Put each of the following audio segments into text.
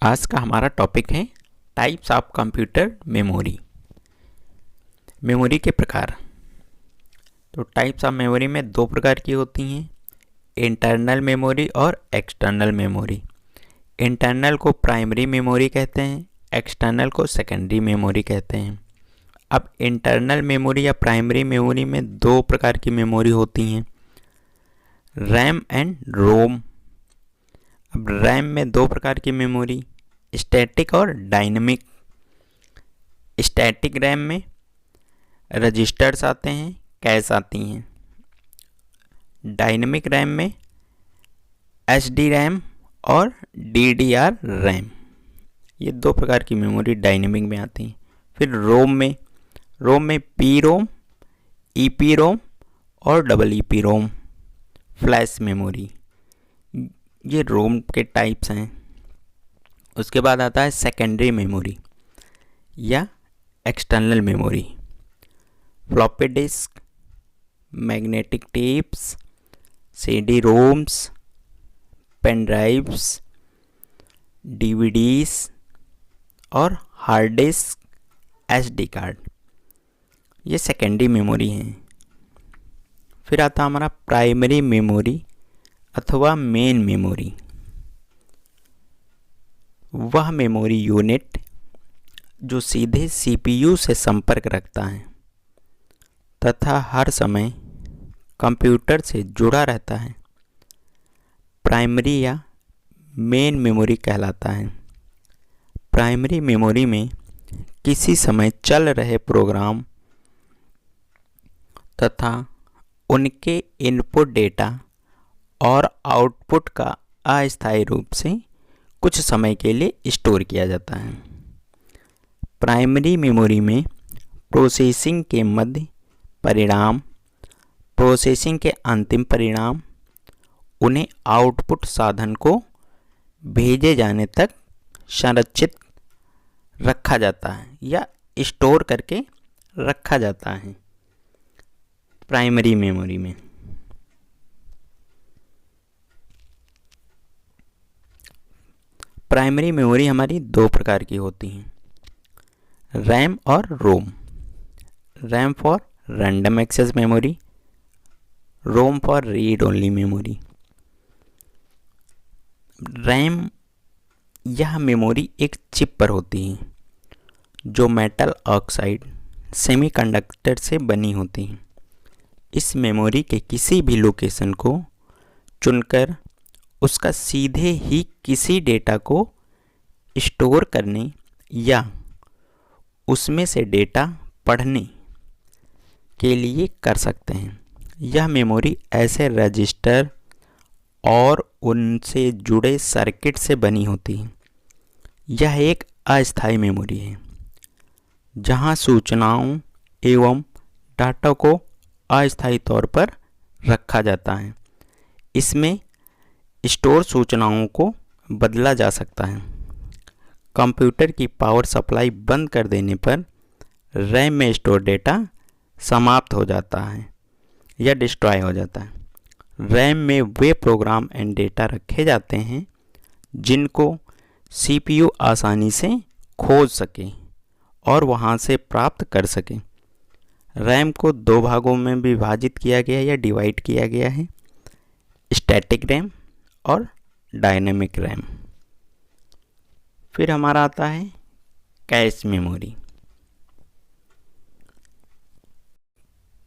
आज का हमारा टॉपिक है types of computer memory. Memory के प्रकार। तो टाइप्स ऑफ मेमोरी में दो प्रकार की होती हैं, इंटरनल मेमोरी और एक्सटर्नल मेमोरी। इंटरनल को प्राइमरी मेमोरी कहते हैं, एक्सटर्नल को सेकेंडरी मेमोरी कहते हैं। अब इंटरनल मेमोरी या प्राइमरी मेमोरी में दो प्रकार की मेमोरी होती हैं, रैम एंड रोम। अब रैम में दो प्रकार की मेमोरी, स्टैटिक और डायनेमिक। स्टैटिक रैम में रजिस्टर्स आते हैं, कैश आती हैं। डायनेमिक रैम में एसडी रैम और डीडीआर रैम, ये दो प्रकार की मेमोरी डायनेमिक में आती हैं। फिर रोम में पी रोम, ईपी रोम और double EPROM, flash memory, ये रोम के टाइप्स हैं। उसके बाद आता है सेकेंडरी मेमोरी या external memory. Floppy disk, magnetic tapes, CD ROMs, pen drives, DVDs और हार्ड डिस्क, एसडी कार्ड, ये सेकेंडरी मेमोरी हैं। फिर आता हमारा प्राइमरी मेमोरी अथवा मेन मेमोरी। वह मेमोरी यूनिट जो सीधे सीपीयू से संपर्क रखता है तथा हर समय कंप्यूटर से जुड़ा रहता है, प्राइमरी या मेन मेमोरी कहलाता है। प्राइमरी मेमोरी में किसी समय चल रहे प्रोग्राम तथा उनके इनपुट डेटा और आउटपुट का अस्थायी रूप से कुछ समय के लिए स्टोर किया जाता है। प्राइमरी मेमोरी में प्रोसेसिंग के मध्य परिणाम, प्रोसेसिंग के अंतिम परिणाम, उन्हें आउटपुट साधन को भेजे जाने तक संरक्षित रखा जाता है या स्टोर करके रखा जाता है प्राइमरी मेमोरी में। प्राइमरी मेमोरी हमारी दो प्रकार की होती हैं, रैम और ROM. RAM for random access memory, ROM for read only memory. RAM यह मेमोरी एक चिप पर होती है जो मेटल ऑक्साइड सेमीकंडक्टर से बनी होती है। इस मेमोरी के किसी भी लोकेशन को चुनकर उसका सीधे ही किसी डेटा को स्टोर करने या उसमें से डेटा पढ़ने के लिए कर सकते हैं। यह मेमोरी ऐसे रजिस्टर और उनसे जुड़े सर्किट से बनी होती है। यह एक अस्थायी मेमोरी है जहां सूचनाओं एवं डाटा को अस्थायी तौर पर रखा जाता है। इसमें स्टोर सूचनाओं को बदला जा सकता है। कंप्यूटर की पावर सप्लाई बंद कर देने पर रैम में स्टोर डेटा समाप्त हो जाता है या डिस्ट्रॉय हो जाता है। रैम में वे प्रोग्राम एंड डेटा रखे जाते हैं जिनको सीपीयू आसानी से खोज सके और वहां से प्राप्त कर सके। रैम को दो भागों में विभाजित किया गया या डिवाइड किया गया है, स्टैटिक रैम और डायनेमिक रैम। फिर हमारा आता है cache memory.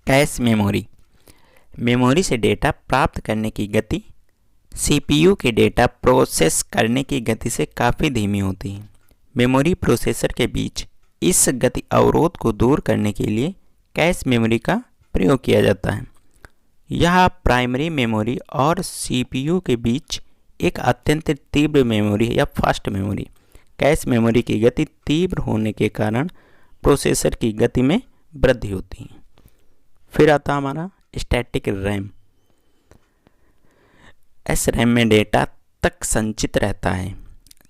Cache memory, memory से डेटा प्राप्त करने की गति सीपीयू के डेटा प्रोसेस करने की गति से काफ़ी धीमी होती है। मेमोरी प्रोसेसर के बीच इस गति अवरोध को दूर करने के लिए कैश मेमोरी का प्रयोग किया जाता है। यह प्राइमरी मेमोरी और सीपीयू के बीच एक अत्यंत तीव्र मेमोरी या फास्ट मेमोरी। कैश मेमोरी की गति तीव्र होने के कारण प्रोसेसर की गति में वृद्धि होती है। फिर आता हमारा स्टैटिक रैम। इस रैम में डेटा तक संचित रहता है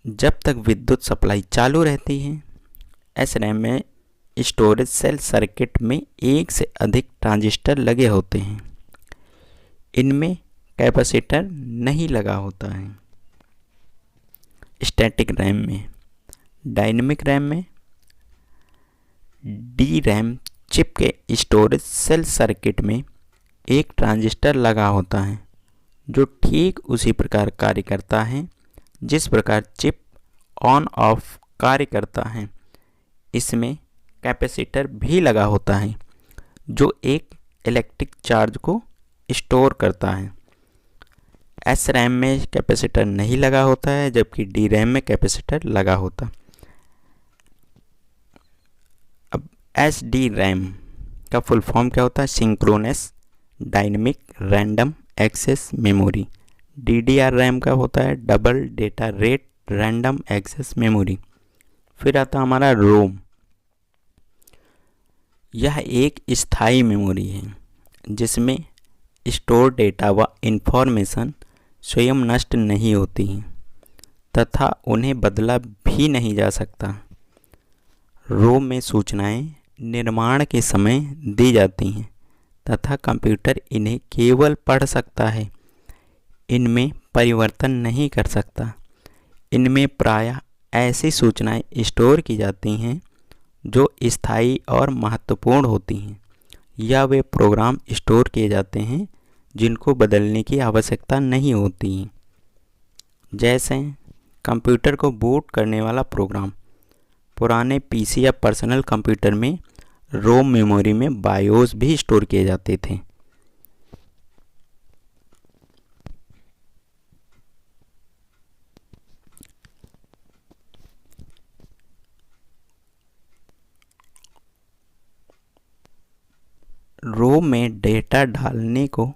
जब तक विद्युत सप्लाई चालू रहती है। इस रैम में स्टोरेज सेल सर्किट में एक से अधिक ट्रांजिस्टर लगे होते हैं। इनमें कैपेसिटर नहीं लगा होता है। स्टैटिक रैम में। डायनेमिक रैम में डी रैम चिप के स्टोरेज सेल सर्किट में एक ट्रांजिस्टर लगा होता है जो ठीक उसी प्रकार कार्य करता है जिस प्रकार चिप ऑन ऑफ कार्य करता है। इसमें कैपेसिटर भी लगा होता है जो एक इलेक्ट्रिक चार्ज को स्टोर करता है। एस रैम में कैपेसिटर नहीं लगा होता है जबकि डी रैम में कैपेसिटर लगा होता। अब एस डी रैम का फुल फॉर्म क्या होता है? Synchronous dynamic random access memory. DDR RAM का होता है double data rate random access memory. फिर आता हमारा रोम। यह एक स्थायी मेमोरी है जिसमें स्टोर डेटा व इंफॉर्मेशन स्वयं नष्ट नहीं होती हैं तथा उन्हें बदला भी नहीं जा सकता। रोम में सूचनाएं निर्माण के समय दी जाती हैं तथा कंप्यूटर इन्हें केवल पढ़ सकता है, इनमें परिवर्तन नहीं कर सकता। इनमें प्रायः ऐसी सूचनाएं स्टोर की जाती हैं जो स्थायी और महत्वपूर्ण होती हैं या वे प्रोग्राम स्टोर किए जाते हैं जिनको बदलने की आवश्यकता नहीं होती। जैसे कंप्यूटर को बूट करने वाला प्रोग्राम। पुराने पीसी या पर्सनल कंप्यूटर में रोम मेमोरी में बायोस भी स्टोर किए जाते थे। रोम में डेटा डालने को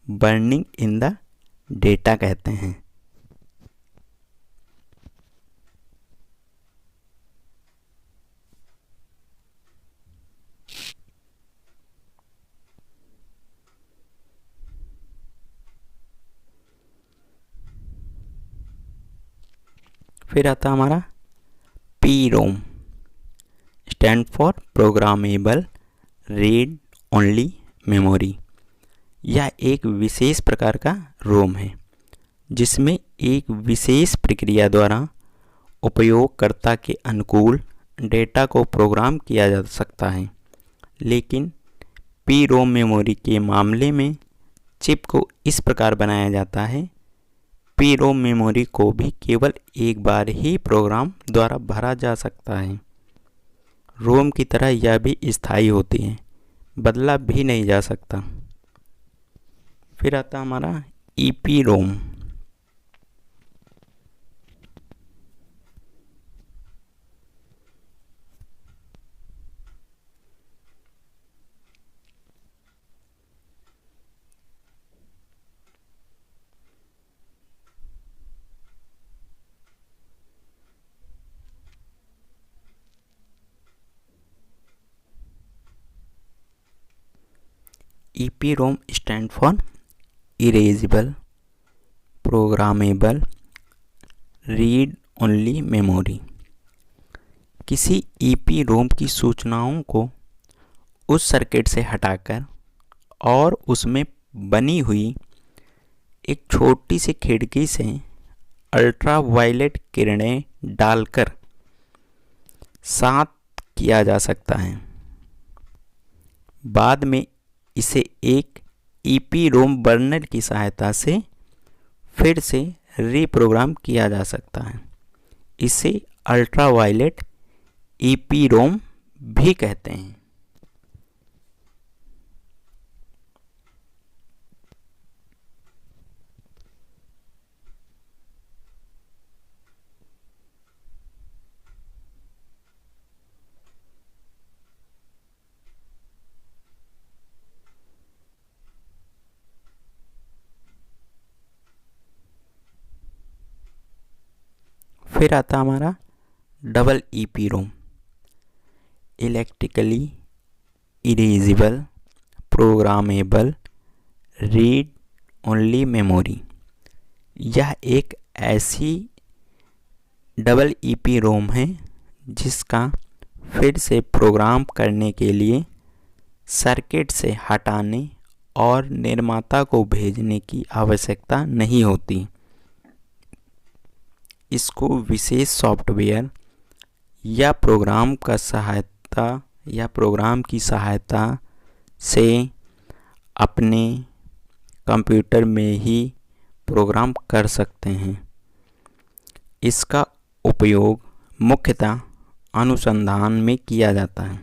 बर्निंग इन द डेटा कहते हैं। फिर आता हमारा P ROM, stand for programmable read only memory. यह एक विशेष प्रकार का रोम है जिसमें एक विशेष प्रक्रिया द्वारा उपयोगकर्ता के अनुकूल डेटा को प्रोग्राम किया जा सकता है। लेकिन पी रोम मेमोरी के मामले में चिप को इस प्रकार बनाया जाता है, पी रोम मेमोरी को भी केवल एक बार ही प्रोग्राम द्वारा भरा जा सकता है। रोम की तरह यह भी स्थायी होती है, बदला भी नहीं जा सकता। फिर आता हमारा EPROM. EPROM stand for erasable programmable read only memory. किसी EPROM की सूचनाओं को उस सर्किट से हटाकर और उसमें बनी हुई एक छोटी सी खिड़की से अल्ट्रावायलेट किरणें डालकर साथ किया जा सकता है। बाद में इसे एक EPROM बर्नर की सहायता से फिर से रीप्रोग्राम किया जा सकता है। इसे अल्ट्रावायलेट EPROM भी कहते हैं। फिर आता हमारा double EPROM, electrically erasable programmable read only memory. यह एक ऐसी डबल EPROM है जिसका फिर से प्रोग्राम करने के लिए सर्किट से हटाने और निर्माता को भेजने की आवश्यकता नहीं होती। इसको विशेष सॉफ्टवेयर या प्रोग्राम की सहायता से अपने कंप्यूटर में ही प्रोग्राम कर सकते हैं। इसका उपयोग मुख्यतः अनुसंधान में किया जाता है।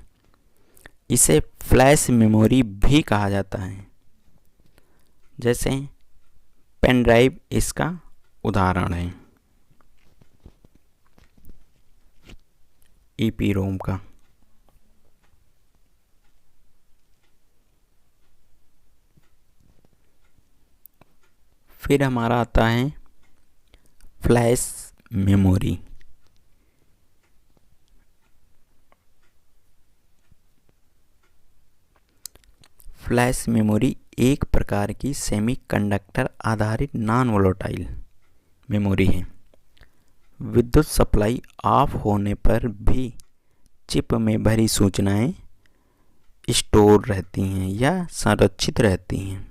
इसे फ्लैश मेमोरी भी कहा जाता है, जैसे पेन ड्राइव इसका उदाहरण है। ईपीरोम का फिर हमारा आता है फ्लैश मेमोरी। फ्लैश मेमोरी एक प्रकार की सेमीकंडक्टर आधारित नॉन वोलेटाइल मेमोरी है। विद्युत सप्लाई ऑफ होने पर भी चिप में भरी सूचनाएं स्टोर रहती हैं या संरक्षित रहती हैं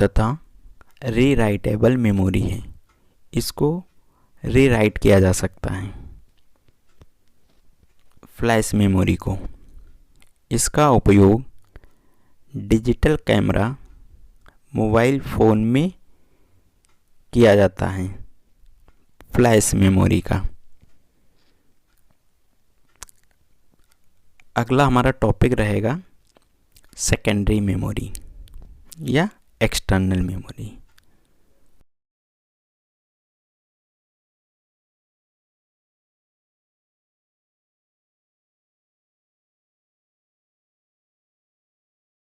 तथा रीराइटेबल मेमोरी है। इसको रीराइट किया जा सकता है। फ्लैश मेमोरी को इसका उपयोग डिजिटल कैमरा, मोबाइल फ़ोन में किया जाता है। फ्लैश मेमोरी का अगला हमारा टॉपिक रहेगा सेकेंडरी मेमोरी या एक्सटर्नल मेमोरी।